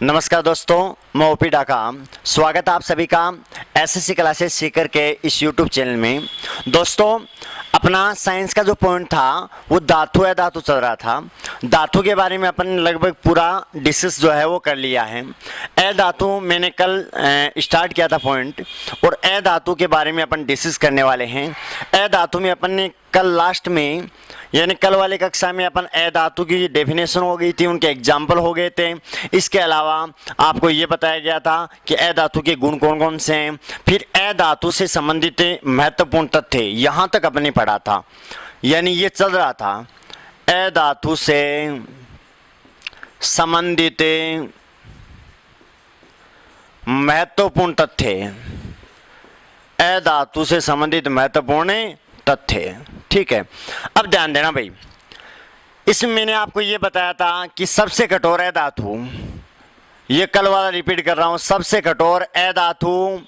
नमस्कार दोस्तों, मैं ओपी डाका। स्वागत है आप सभी का एसएससी क्लासेस सीकर के इस यूट्यूब चैनल में। दोस्तों, अपना साइंस का जो पॉइंट था वो धातु है धातु चल रहा था। धातु के बारे में अपन लगभग पूरा डिस्कस जो है वो कर लिया है। ए धातु मैंने कल स्टार्ट किया था पॉइंट, और ए धातु के बारे में अपन डिस्कस करने वाले हैं। ए धातु में अपन ने कल लास्ट में यानी कल वाले कक्षा में अपन ए धातु की डेफिनेशन हो गई थी, उनके एग्जाम्पल हो गए थे। इसके अलावा आपको ये बताया गया था कि ए धातु के गुण कौन कौन से हैं। फिर ए धातु से संबंधित महत्वपूर्ण तथ्य यहाँ तक अपने पढ़ा था, यानी ये चल रहा था ए धातु से संबंधित महत्वपूर्ण तथ्य, ए धातु से संबंधित महत्वपूर्ण तथ्य। ठीक है, अब ध्यान देना भाई, इसमें मैंने आपको ये बताया था कि सबसे कठोर है धातु, ये कल वाला रिपीट कर रहा हूं, सबसे कठोर ए धातु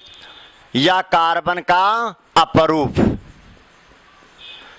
या कार्बन का अपरूप।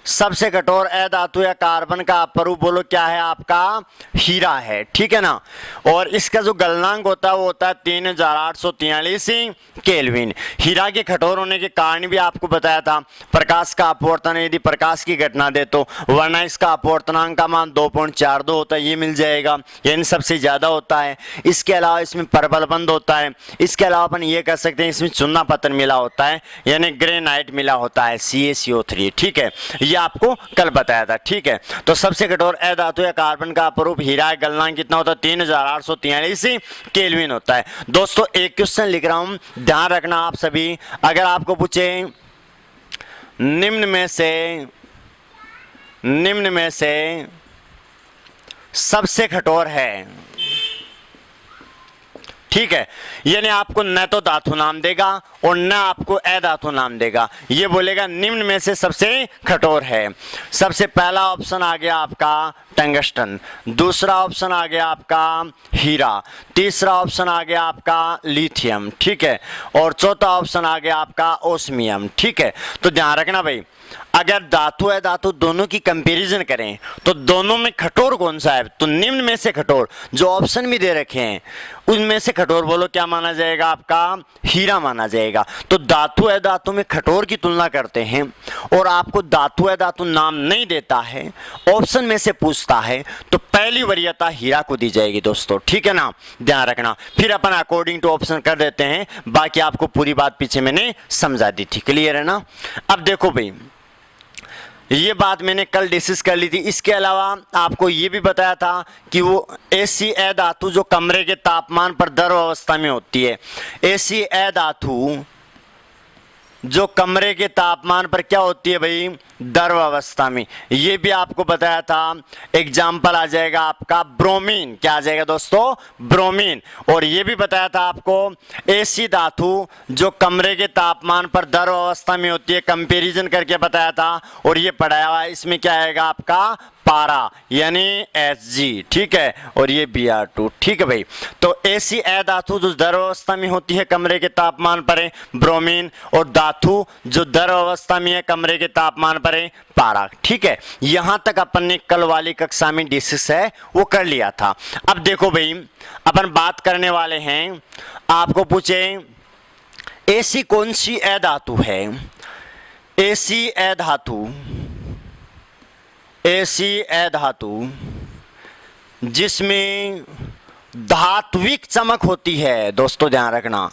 सबसे कठोर ए धातु या कार्बन का अपरूप बोलो क्या है? आपका हीरा है। ठीक है ना। और इसका जो गलनांक होता है वो होता है 3843 केल्विन। हीरा के कठोर होने के कारण भी आपको बताया था, प्रकाश का अपवर्तन यदि प्रकाश की घटना दे तो, वरना इसका अपवर्तनांक का मान 2.42 होता है, ये मिल जाएगा, यानी सबसे ज्यादा होता है। इसके अलावा इसमें प्रबलबंद होता है। इसके अलावा अपन ये कह सकते हैं इसमें चूना पत्थर मिला होता है, यानी ग्रेनाइट मिला होता है, CaCO3। ठीक है, ये आपको कल बताया था। ठीक है, तो सबसे कठोर ए धातु या कार्बन का अपरूप हीरा है, गलनांक कितना होता है? 3843 केल्विन होता है। दोस्तों, एक क्वेश्चन लिख रहा हूं, ध्यान रखना आप सभी। अगर आपको पूछे निम्न में से सबसे कठोर है, ठीक है, यानी आपको न तो धातु नाम देगा और न आपको ए धातु नाम देगा, ये बोलेगा निम्न में से सबसे कठोर है। सबसे पहला ऑप्शन आ गया आपका टंगस्टन, दूसरा ऑप्शन आ गया आपका हीरा, तीसरा ऑप्शन आ गया आपका लिथियम, ठीक है, और चौथा ऑप्शन आ गया आपका ओस्मियम। ठीक है, तो ध्यान रखना भाई, अगर धातु है धातु दोनों की कंपैरिजन करें तो दोनों में कठोर कौन सा है? तो निम्न में से कठोर, जो ऑप्शन भी दे रखे हैं उनमें से कठोर बोलो क्या माना जाएगा? आपका हीरा माना जाएगा। तो धातु है धातु में कठोर की तुलना करते हैं और आपको धातु है धातु नाम नहीं देता है, ऑप्शन में से पूछता है, तो पहली वरीयता हीरा को दी जाएगी दोस्तों। ठीक है ना, ध्यान रखना। फिर अपन अकॉर्डिंग टू ऑप्शन कर देते हैं, बाकी आपको पूरी बात पीछे मैंने समझा दी थी। क्लियर है ना। अब देखो भाई, ये बात मैंने कल डिस्कस कर ली थी। इसके अलावा आपको ये भी बताया था कि वो ऐसी ए धातु जो कमरे के तापमान पर द्रव अवस्था में होती है, ऐसी ए धातु जो कमरे के तापमान पर क्या होती है भाई? द्रव अवस्था में। ये भी आपको बताया था। एग्जाम्पल आ जाएगा आपका ब्रोमीन। क्या आ जाएगा दोस्तों? ब्रोमीन। और ये भी बताया था आपको ऐसी धातु जो कमरे के तापमान पर द्रव अवस्था में होती है, कंपैरिजन करके बताया था। और ये पढ़ाया हुआ है, इसमें क्या आएगा आपका? पारा, यानी Hg। ठीक है, और ये Br2। ठीक है भाई, तो ऐसी ए धातु जो द्रव अवस्था में होती है कमरे के तापमान पर है ब्रोमीन, और धातु जो द्रव अवस्था में है कमरे के तापमान पर है पारा। ठीक है, यहां तक अपन ने कल वाली कक्षा में डिस्कस है वो कर लिया था। अब देखो भाई, अपन बात करने वाले हैं, आपको पूछे ऐसी कौन सी ए धातु है, ऐसी ए धातु, ऐसी ए धातु जिसमें धात्विक चमक होती है। दोस्तों ध्यान रखना,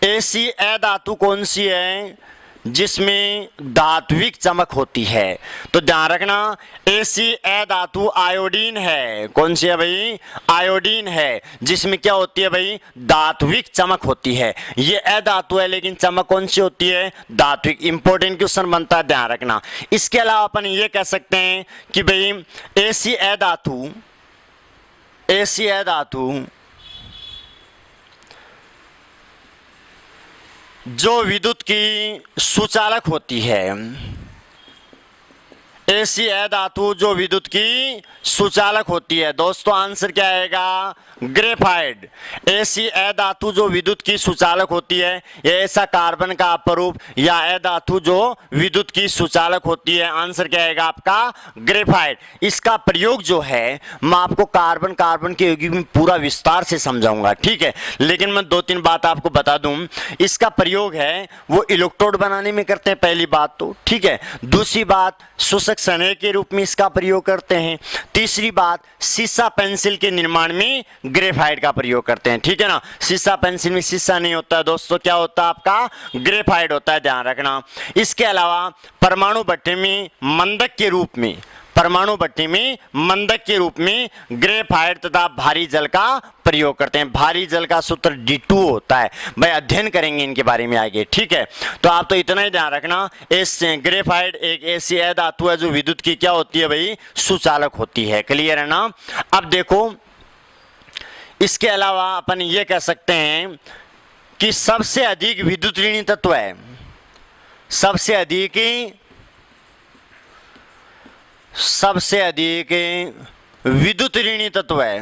ऐसी ए धातु कौन सी है जिसमें धात्विक चमक होती है? तो ध्यान रखना, ऐसी ए धातु आयोडीन है। कौन सी है भाई? आयोडीन है, जिसमें क्या होती है भाई? धात्विक चमक होती है। ये ए धातु है लेकिन चमक कौन सी होती है? धात्विक। इंपॉर्टेंट क्वेश्चन बनता है, ध्यान रखना। इसके अलावा अपन ये कह सकते हैं कि भाई ऐसी ए धातु, ऐसी ए धातु जो विद्युत की सुचालक होती है, ऐसी है धातु जो विद्युत की सुचालक होती है। दोस्तों आंसर क्या आएगा? ग्रेफाइट। ऐसी धातु जो विद्युत की सुचालक होती है, यह ऐसा कार्बन का अपरूप या धातु जो विद्युत की सुचालक होती है। आंसर क्या आएगा आपका? ग्रेफाइट। इसका प्रयोग जो है मैं आपको कार्बन कार्बन के यौगिक में पूरा विस्तार से समझाऊंगा, ठीक है, लेकिन मैं 2-3 बात आपको बता दूं। इसका प्रयोग है वो इलेक्ट्रोड बनाने में करते हैं, पहली बात तो, ठीक है। दूसरी बात शोषक संघनक के रूप में इसका प्रयोग करते हैं। तीसरी बात शीशा पेंसिल के निर्माण में ग्रेफाइट का प्रयोग करते हैं, ठीक है ना। शीशा पेंसिल में शीशा नहीं होता है दोस्तों, क्या होता है आपका? ग्रेफाइट होता है, ध्यान रखना। इसके अलावा परमाणु भट्ठी में मंदक के रूप में, परमाणु भट्टी में मंदक के रूप में ग्रेफाइट तथा भारी जल का प्रयोग करते हैं। भारी जल का सूत्र D2 होता है, भाई अध्ययन करेंगे इनके बारे में आगे, ठीक है। तो आप तो इतना ही ध्यान रखना, इस ग्रेफाइट एक ऐसी धातु है जो विद्युत की क्या होती है भाई? सुचालक होती है। क्लियर है ना? अब देखो इसके अलावा अपन ये कह सकते हैं कि सबसे अधिक विद्युत ऋणी तत्व है, सबसे अधिक विद्युत ऋणी तत्व है,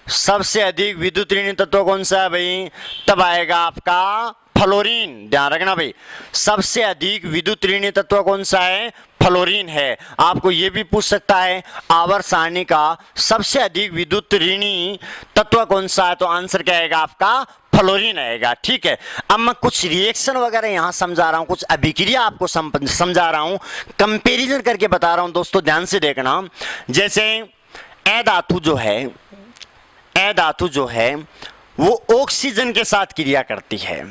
सबसे अधिक विद्युत ऋणी तत्व कौन सा है भाई? तब आएगा आपका फ्लोरीन। ध्यान रखना भाई, सबसे अधिक विद्युत ऋणी तत्व कौन सा है? फ्लोरीन है। आपको यह भी पूछ सकता है आवर्त सारणी का सबसे अधिक विद्युत ऋणी तत्व कौन सा है? तो आंसर क्या आएगा आपका? फ्लोरीन आएगा, ठीक है। अब मैं कुछ रिएक्शन वगैरह यहां समझा रहा हूं, कुछ अभिक्रिया आपको समझा रहा हूं, कंपैरिजन करके बता रहा हूं दोस्तों, ध्यान से देखना। जैसे धातु जो है वो ऑक्सीजन के साथ क्रिया करती है।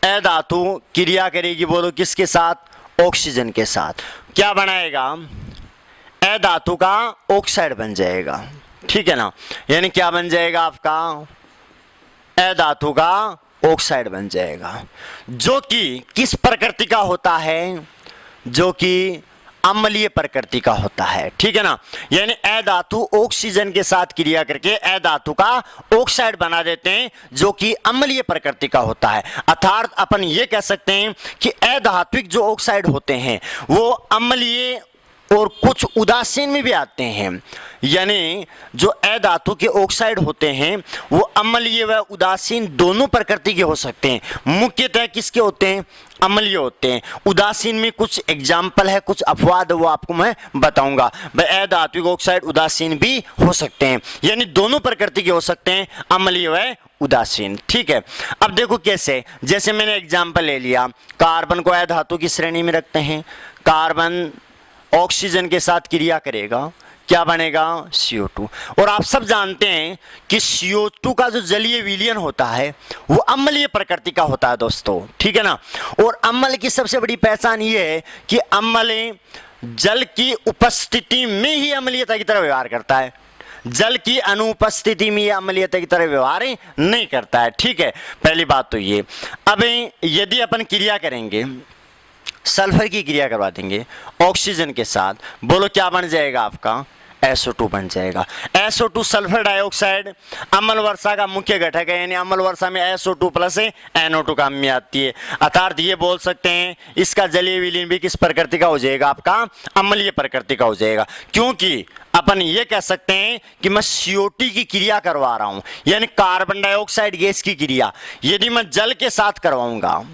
धातु क्रिया करेगी, बोलो किसके साथ? ऑक्सीजन के साथ। क्या बनाएगा? धातु का ऑक्साइड बन जाएगा, ठीक है ना। यानी क्या बन जाएगा आपका? धातु का ऑक्साइड बन जाएगा, जो कि किस प्रकृति का होता है? जो कि अम्लीय प्रकृति का होता है, ठीक है ना। यानी धातु ऑक्सीजन के साथ क्रिया करके धातु का ऑक्साइड बना देते हैं, जो कि अम्लीय प्रकृति का होता है। अर्थात अपन ये कह सकते हैं कि धात्विक जो ऑक्साइड होते हैं वो अम्लीय और कुछ उदासीन में भी आते हैं। यानी जो धातु के ऑक्साइड होते हैं वो अम्लीय व उदासीन दोनों प्रकृति के हो सकते हैं। मुख्यतः किसके होते हैं? अम्लीय होते हैं। उदासीन में कुछ एग्जाम्पल है, कुछ अपवाद, वो आपको मैं बताऊंगा। धात्विक ऑक्साइड उदासीन भी हो सकते हैं, यानी दोनों प्रकृति के हो सकते हैं, अम्लीय व उदासीन, ठीक है। अब देखो कैसे, जैसे मैंने एग्जाम्पल ले लिया, कार्बन को धातु की श्रेणी में रखते हैं। कार्बन ऑक्सीजन के साथ क्रिया करेगा, क्या बनेगा? CO2। और आप सब जानते हैं कि CO2 का जो जलीय विलयन होता है वो अम्लीय प्रकृति का होता है दोस्तों, ठीक है ना। और अम्ल की सबसे बड़ी पहचान ये है कि अम्ल जल की उपस्थिति में ही अम्लीयता की तरह व्यवहार करता है, जल की अनुपस्थिति में यह अम्लीयता की तरह व्यवहार नहीं करता है, ठीक है। पहली बात तो ये। अब यदि अपन क्रिया करेंगे, सल्फर की क्रिया करवा देंगे ऑक्सीजन के साथ, बोलो क्या बन जाएगा आपका? SO2 बन जाएगा। SO2 सल्फर डाइऑक्साइड अम्ल वर्षा का मुख्य घटक है, यानी अम्ल वर्षा में SO2 प्लस NO2 काम में आती है। अर्थात ये बोल सकते हैं इसका जलीय विलीन भी किस प्रकृति का हो जाएगा? आपका अम्लीय प्रकृति का हो जाएगा, क्योंकि अपन ये कह सकते हैं कि मैं CO2 की क्रिया करवा रहा हूं, यानी कार्बन डाइऑक्साइड गैस की क्रिया यदि मैं जल के साथ करवाऊंगा,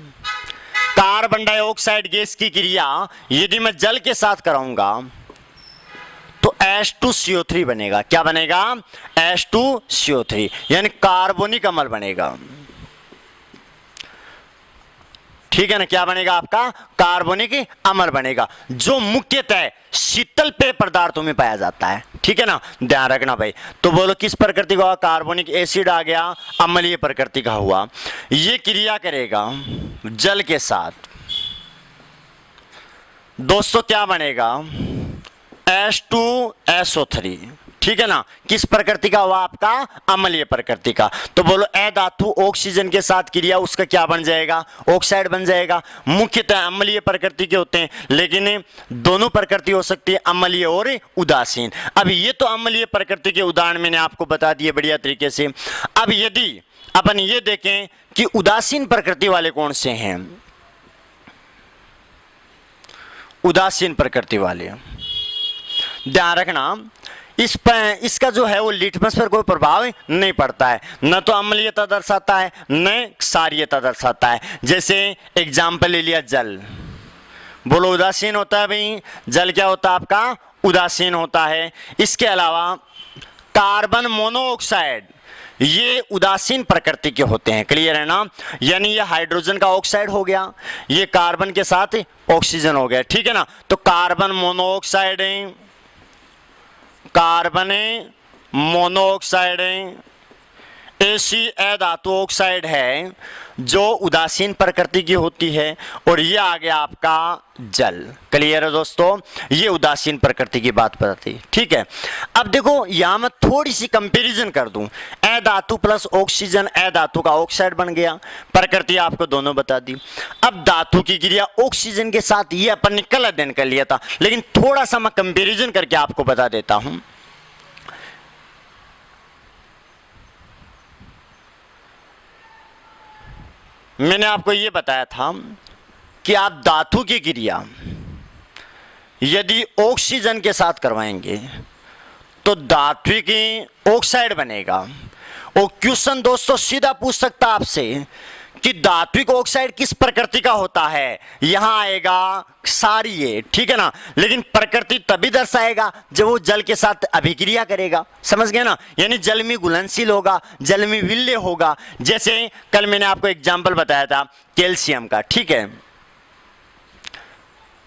कार्बन डाइऑक्साइड गैस की क्रिया यदि मैं जल के साथ कराऊंगा तो H2CO3 बनेगा। क्या बनेगा? H2CO3, यानी कार्बोनिक अम्ल बनेगा, ठीक है ना। क्या बनेगा आपका? कार्बोनिक अम्ल बनेगा, जो मुख्यतः शीतल पेय पदार्थों में पाया जाता है, ठीक है ना। ध्यान रखना भाई। तो बोलो किस प्रकृति का हुआ? कार्बोनिक एसिड आ गया, अम्लीय प्रकृति का हुआ। ये क्रिया करेगा जल के साथ, दोस्तों क्या बनेगा? H2SO3, ठीक है ना। किस प्रकृति का हुआ? आपका अम्लीय प्रकृति का। तो बोलो धातु ऑक्सीजन के साथ क्रिया, उसका क्या बन जाएगा? ऑक्साइड बन जाएगा। मुख्यतः अम्लीय प्रकृति के होते हैं, लेकिन दोनों प्रकृति हो सकती है, अम्लीय और उदासीन। अब ये तो अम्लीय प्रकृति के उदाहरण मैंने आपको बता दिए बढ़िया तरीके से। अब यदि अपन ये देखें कि उदासीन प्रकृति वाले कौन से हैं, उदासीन प्रकृति वाले। ध्यान रखना, इसका जो है वो लिटमस पर कोई प्रभाव नहीं पड़ता है, न तो अम्लीयता दर्शाता है न क्षारीयता दर्शाता है। जैसे एग्जाम्पल ले लिया जल, बोलो उदासीन होता है भाई, जल क्या होता है आपका, उदासीन होता है। इसके अलावा कार्बन मोनोऑक्साइड, ये उदासीन प्रकृति के होते हैं, क्लियर है ना। यानी ये हाइड्रोजन का ऑक्साइड हो गया, ये कार्बन के साथ ऑक्सीजन हो गया, ठीक है ना। तो कार्बन मोनोऑक्साइड है, कार्बन मोनोऑक्साइड है, ऐसी अधातु ऑक्साइड है जो उदासीन प्रकृति की होती है। और ये आ गया आपका जल, क्लियर है दोस्तों, ये उदासीन प्रकृति की बात बताती, ठीक है। अब देखो यहां मैं थोड़ी सी कंपैरिजन कर दूं, अधातु प्लस ऑक्सीजन अधातु का ऑक्साइड बन गया, प्रकृति आपको दोनों बता दी। अब धातु की क्रिया ऑक्सीजन के साथ ये अपन ने कल अध्ययन कर लिया था, लेकिन थोड़ा सा मैं कंपैरिजन करके आपको बता देता हूं। मैंने आपको यह बताया था कि आप धातु की क्रिया यदि ऑक्सीजन के साथ करवाएंगे तो धातु की ऑक्साइड बनेगा। और क्वेश्चन दोस्तों सीधा पूछ सकता आपसे कि धात्विक ऑक्साइड किस प्रकृति का होता है, यहां आएगा क्षारीय, ठीक है ना। लेकिन प्रकृति तभी दर्शाएगा जब वो जल के साथ अभिक्रिया करेगा, समझ गए ना। यानी जल में घुलनशील होगा, जल में विलय होगा। जैसे कल मैंने आपको एग्जाम्पल बताया था कैल्शियम का, ठीक है।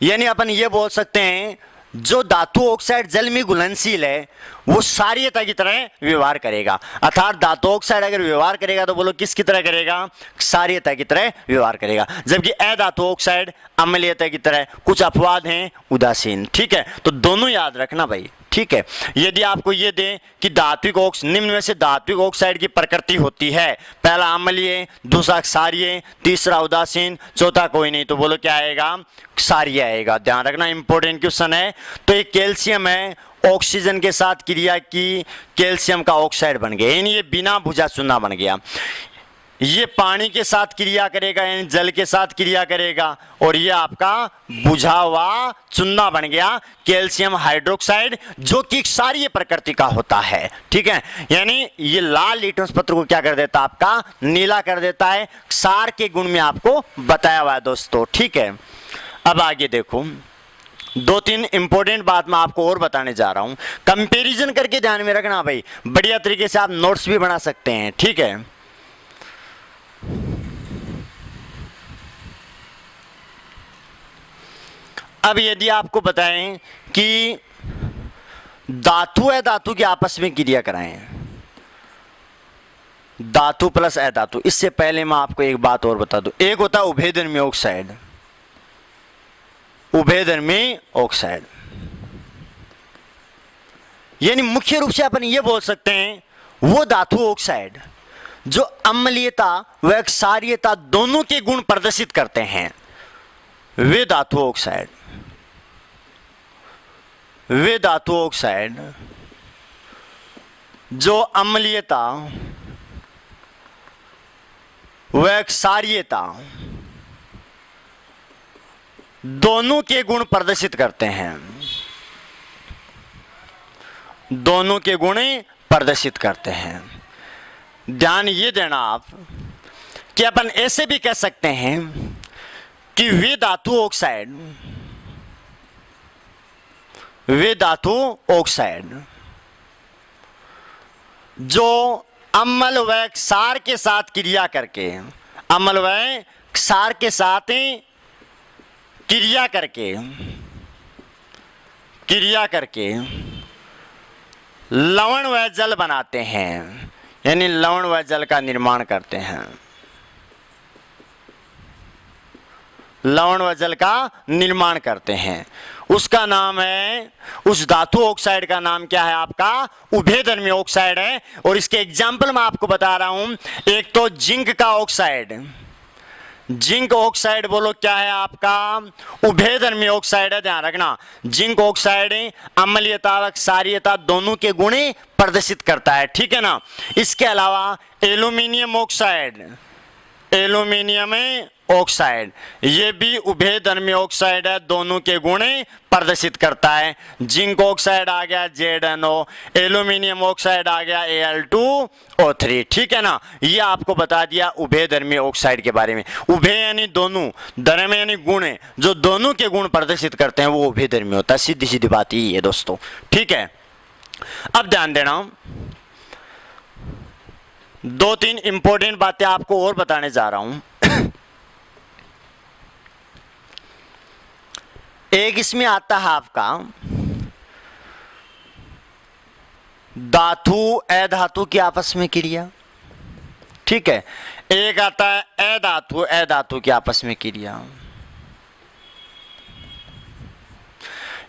यानी अपन ये बोल सकते हैं जो धातु ऑक्साइड जल में घुलनशील है वो क्षारीयता की तरह व्यवहार करेगा, अर्थात धातु ऑक्साइड अगर व्यवहार करेगा तो बोलो किसकी तरह करेगा, क्षारीयता की तरह व्यवहार करेगा। जबकि अधातु ऑक्साइड अम्लीयता की तरह, कुछ अपवाद हैं उदासीन, ठीक है। तो दोनों याद रखना भाई, ठीक है। यदि आपको ये दें कि धात्विक निम्न में से धात्विक ऑक्साइड की प्रकृति होती है, पहला अम्लीय, दूसरा क्षारीय, तीसरा उदासीन, चौथा कोई नहीं, तो बोलो क्या आएगा, क्षारीय आएगा। ध्यान रखना, इंपॉर्टेंट क्वेश्चन है। तो ये कैल्शियम है, ऑक्सीजन के साथ क्रिया की कैल्शियम का ऑक्साइड बन गया, यानी ये बिना बुझा चूना बन गया। ये पानी के साथ क्रिया करेगा यानी जल के साथ क्रिया करेगा, और ये आपका बुझा हुआ चूना बन गया कैल्शियम हाइड्रोक्साइड, जो कि क्षारीय प्रकृति का होता है, ठीक है। यानी ये लाल लिटमस पत्र को क्या कर देता है, आपका नीला कर देता है, क्षार के गुण में आपको बताया हुआ है दोस्तों, ठीक है। अब आगे देखो, दो तीन इंपॉर्टेंट बात मैं आपको और बताने जा रहा हूं, कंपैरिजन करके ध्यान में रखना भाई, बढ़िया तरीके से आप नोट्स भी बना सकते हैं, ठीक है। अब यदि आपको बताएं कि धातु अधातु की आपस में क्रिया कराएं, धातु प्लस अधातु, इससे पहले मैं आपको एक बात और बता दूं, एक होता है उभयधर्मी ऑक्साइड, उभयधर्मी ऑक्साइड, यानी मुख्य रूप से अपन ये बोल सकते हैं वो धातु ऑक्साइड जो अम्लीयता व क्षारीयता दोनों के गुण प्रदर्शित करते हैं, वे धातु ऑक्साइड, वे धातु ऑक्साइड जो अम्लीयता व क्षारीयता दोनों के गुण प्रदर्शित करते हैं, दोनों के गुण प्रदर्शित करते हैं। ध्यान ये देना आप कि अपन ऐसे भी कह सकते हैं कि वे धातु ऑक्साइड, वे धातु ऑक्साइड जो अम्ल व क्षार के साथ क्रिया करके, अम्ल व क्षार के साथ क्रिया करके लवण व जल बनाते हैं, यानी लवण व जल का निर्माण करते हैं, लवण व जल का निर्माण करते हैं। उसका नाम है, उस धातु ऑक्साइड का नाम क्या है आपका, उभयधर्मी ऑक्साइड है। और इसके एग्जाम्पल मैं आपको बता रहा हूं, एक तो जिंक का ऑक्साइड, जिंक ऑक्साइड बोलो क्या है आपका, उभयधर्मी ऑक्साइड है। ध्यान रखना, जिंक ऑक्साइड अम्लीयता व क्षारीयता दोनों के गुण प्रदर्शित करता है, ठीक है ना। इसके अलावा एल्यूमिनियम ऑक्साइड, एल्यूमिनियम ऑक्साइड, ये भी उभयधर्मी ऑक्साइड है, दोनों के गुण प्रदर्शित करता है। जिंक ऑक्साइड आ गया ZnO, एल्यूमिनियम ऑक्साइड आ गया Al2O3, ठीक है ना। ये आपको बता दिया उभयधर्मी ऑक्साइड के बारे में। उभय यानी दोनों, धर्म यानी गुण, जो दोनों के गुण प्रदर्शित करते हैं वो उभयधर्मी होता है। सीधी सीधी बात यही है दोस्तों, ठीक है। अब ध्यान देना, 2-3 इंपॉर्टेंट बातें आपको और बताने जा रहा हूं। एक इसमें आता है आपका धातु अधातु की आपस में क्रिया, ठीक है। एक आता है अधातु की आपस में क्रिया,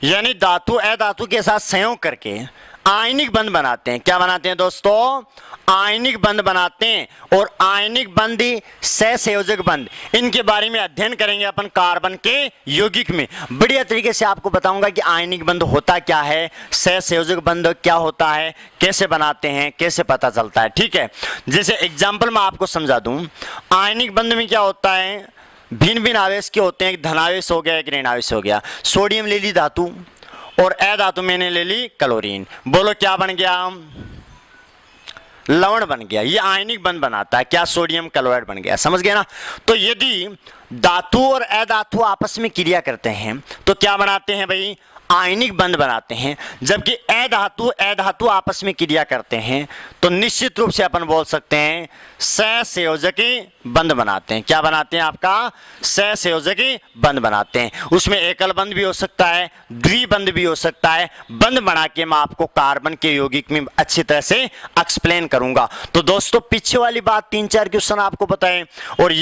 यानी धातु अधातु के साथ संयोग करके आयनिक बंध बनाते हैं। क्या बनाते हैं दोस्तों? आयनिक बंध बनाते हैं। और आयनिक बंध, सहसंयोजक बंध, इनके बारे में अध्ययन करेंगे अपन कार्बन के यौगिक में। बढ़िया तरीके से आपको बताऊंगा कि आयनिक बंध होता क्या है, सहसंयोजक बंध क्या होता है, कैसे बनाते हैं, कैसे पता चलता है, ठीक है। जैसे एग्जाम्पल मैं आपको समझा दूं, आयनिक बंध में क्या होता है, भिन्न भिन्न आवेश के होते हैं। एक धनावेश हो गया, एक ऋणावेश हो गया। सोडियम ले ली धातु और अधातु मैंने ले ली क्लोरीन, बोलो क्या बन गया? लवण बन गया। ये आयनिक बंध बनाता है। क्या? सोडियम क्लोराइड बन गया। समझ गए ना। तो यदि धातु और अधातु आपस में क्रिया करते हैं तो क्या बनाते हैं भाई? आयनिक बंध बनाते हैं। जबकि अधातु आपस में क्रिया करते हैं तो निश्चित रूप से अपन बोल सकते हैं सहसंयोजकी बंध बनाते हैं। क्या बनाते हैं? आपका सहसंयोजकी बंध बनाते हैं। उसमें एकल बंध भी हो सकता है, द्विबंध भी हो सकता है। बंध बना के मैं आपको कार्बन के यौगिक में अच्छी तरह से एक्सप्लेन करूंगा। तो दोस्तों पीछे वाली बात 3-4 क्वेश्चन आपको बताएं, और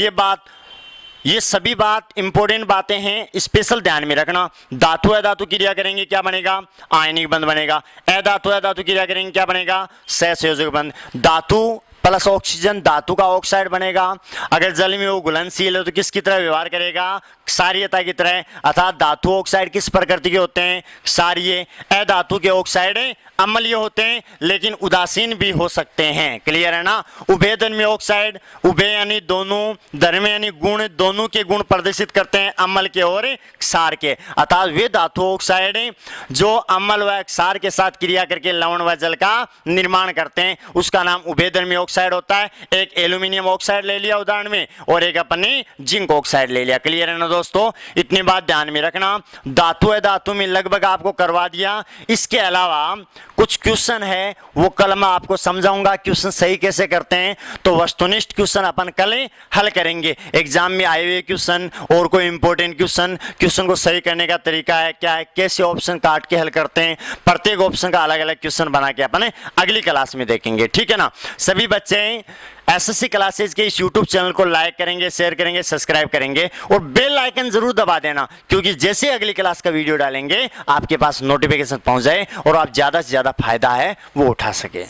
ये सभी बात इंपॉर्टेंट बातें हैं, स्पेशल ध्यान में रखना। धातु अधातु क्रिया करेंगे क्या बनेगा? आयनिक बंध बनेगा। अधातु अधातु क्रिया करेंगे क्या बनेगा? सहसंयोजक बंध। धातु प्लस ऑक्सीजन धातु का ऑक्साइड बनेगा। अगर जल में वो घुलनशील है तो किसकी तरह व्यवहार करेगा? क्षारीयता की तरह। अर्थात धातु ऑक्साइड किस प्रकृति के होते हैं? क्षारीय। अधातु के ऑक्साइड अम्लीय होते हैं लेकिन उदासीन भी हो सकते हैं। क्लियर है ना। उभयधर्मी ऑक्साइड, उभय यानी दोनों, धर्म यानी गुण, दोनों के गुण प्रदर्शित करते हैं, अम्ल के और क्षार के। अर्थात वे धातु ऑक्साइड जो अम्ल व क्षार के साथ क्रिया करके लवण व जल का निर्माण करते हैं, उसका नाम उभयधर्मी ऑक्साइड होता है। एक एल्यूमिनियम ऑक्साइड ले लिया उदाहरण में, और एक अपने जिंक ऑक्साइड ले लिया। क्लियर है ना दोस्तों। इतनी बात ध्यान में रखना। धातु अधातु में लगभग आपको करवा दिया। इसके अलावा कुछ क्वेश्चन है वो कल मैं आपको समझाऊंगा क्वेश्चन सही कैसे करते हैं। तो वस्तुनिष्ठ क्वेश्चन अपन कल हल करेंगे। एग्जाम में आए हुए क्वेश्चन और कोई इंपॉर्टेंट क्वेश्चन को सही करने का तरीका है क्या है, कैसे ऑप्शन काट के हल करते हैं, प्रत्येक ऑप्शन का अलग अलग क्वेश्चन बना के अपन अगली क्लास में देखेंगे। ठीक है ना। सभी बच्चे एसएससी क्लासेज के इस यूट्यूब चैनल को लाइक करेंगे, शेयर करेंगे, सब्सक्राइब करेंगे और बेल आइकन जरूर दबा देना, क्योंकि जैसे अगली क्लास का वीडियो डालेंगे आपके पास नोटिफिकेशन पहुंच जाए और आप ज्यादा से ज्यादा फायदा है वो उठा सके।